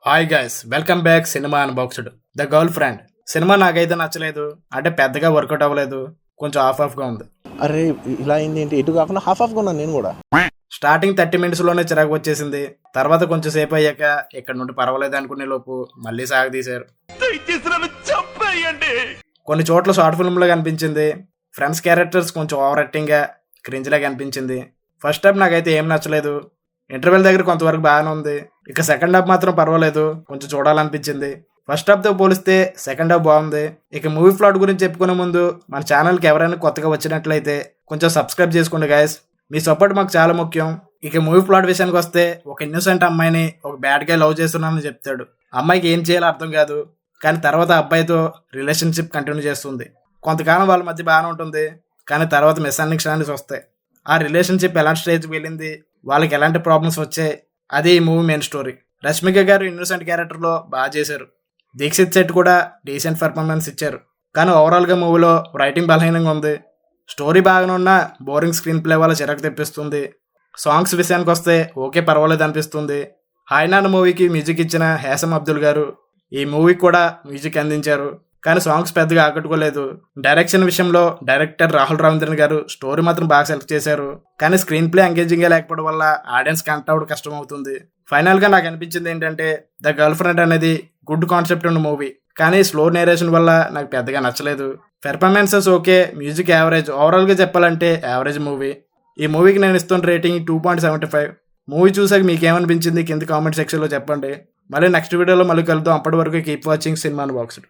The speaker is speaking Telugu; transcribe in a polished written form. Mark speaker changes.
Speaker 1: Hi guys, welcome back cinema unboxed. The girlfriend cinema నాకైతే నచ్చలేదు. అంటే పెద్దగా వర్కౌట్ అవ్వలేదు, కొంచెం హాఫ్ గా ఉంది.
Speaker 2: అరే ఇలా అయింది ఏంటి? ఎటు కాకుండా హాఫ్ కొన్నాను నేను కూడా.
Speaker 1: స్టార్టింగ్ 30 minutes లోనే చిరాకు వచ్చేసింది. తర్వాత కొంచెం సేపు అయ్యాక ఇక్కడ నుండి పర్వాలేదు అనుకునే లోపు మళ్ళీ సాగదీశారు. కొన్ని చోట్ల షార్ట్ ఫిల్మ్ లాగా అనిపించింది. ఫ్రెండ్స్ క్యారెక్టర్స్ కొంచెం ఓవర్ యాక్టింగ్ గా క్రింజ్ లాగా అనిపించింది. ఫస్ట్ హాఫ్ నాకైతే ఏం నచ్చలేదు. ఇంటర్వెల్ దగ్గర కొంతవరకు బాగానే ఉంది. ఇక సెకండ్ హాఫ్ మాత్రం పర్వాలేదు, కొంచెం చూడాలనిపించింది. ఫస్ట్ హాఫ్ తో పోలిస్తే సెకండ్ హాఫ్ బాగుంది. ఇక మూవీ ప్లాట్ గురించి చెప్పుకునే ముందు మన ఛానల్కి ఎవరైనా కొత్తగా వచ్చినట్లయితే కొంచెం సబ్స్క్రైబ్ చేసుకోండి గైస్. మీ సపోర్ట్ మాకు చాలా ముఖ్యం. ఇక మూవీ ప్లాట్ విషయానికి వస్తే, ఒక ఇన్నోసెంట్ అమ్మాయిని ఒక బ్యాడ్ గా లవ్ చేస్తున్నానని చెప్తాడు. అమ్మాయికి ఏం చేయాలో అర్థం కాదు, కానీ తర్వాత అబ్బాయితో రిలేషన్షిప్ కంటిన్యూ చేస్తుంది. కొంతకాలం వాళ్ళ మధ్య బాగానే ఉంటుంది, కానీ తర్వాత మిస్అండర్స్టాండింగ్స్ వస్తాయి. ఆ రిలేషన్షిప్ ఎలాంటి స్టేజ్కి వెళ్ళింది, వాళ్ళకి ఎలాంటి ప్రాబ్లమ్స్ వచ్చాయి, అదే ఈ మూవీ మెయిన్ స్టోరీ. రష్మిక గారు ఇన్నోసెంట్ క్యారెక్టర్లో బాగా చేశారు. దీక్షిత్ శెట్టి కూడా డీసెంట్ పర్ఫార్మెన్స్ ఇచ్చారు. కానీ ఓవరాల్గా మూవీలో రైటింగ్ బలహీనంగా ఉంది. స్టోరీ బాగానే ఉన్నా బోరింగ్ స్క్రీన్ ప్లే వల్ల చిరాకు తెప్పిస్తుంది. సాంగ్స్ విషయానికి వస్తే ఓకే, పర్వాలేదు అనిపిస్తుంది. హాయ్ నాన్న మూవీకి మ్యూజిక్ ఇచ్చిన హేసం అబ్దుల్ గారు ఈ మూవీకి కూడా మ్యూజిక్ అందించారు. కానీ సాంగ్స్ పెద్దగా ఆకట్టుకోలేదు. డైరెక్షన్ విషయంలో డైరెక్టర్ రాహుల్ రవీంద్రన్ గారు స్టోరీ మాత్రం బాగా సెలెక్ట్ చేశారు. కానీ స్క్రీన్ ప్లే ఎంగేజింగ్ గా లేకపోవడం వల్ల ఆడియన్స్ కనెక్ట్ అవ్వడం కష్టం అవుతుంది. ఫైనల్ గా నాకు అనిపించింది ఏంటంటే, ద గర్ల్ ఫ్రెండ్ అనేది గుడ్ కాన్సెప్ట్ ఉన్న మూవీ, కానీ స్లో నేరేషన్ వల్ల నాకు పెద్దగా నచ్చలేదు. Performances okay, music average. Overall గా చెప్పాలంటే యావరేజ్ మూవీ. ఈ మూవీకి నేను ఇస్తున్న రేటింగ్ 2.75. మూవీ చూసాక మీకేమనిపించింది కింద కామెంట్ సెక్షన్ లో చెప్పండి. మళ్ళీ నెక్స్ట్ వీడియోలో మళ్ళీ కలుద్దాం. అప్పటి వరకు కీప్ వాచింగ్ సినిమా అన్బాక్స్డ్.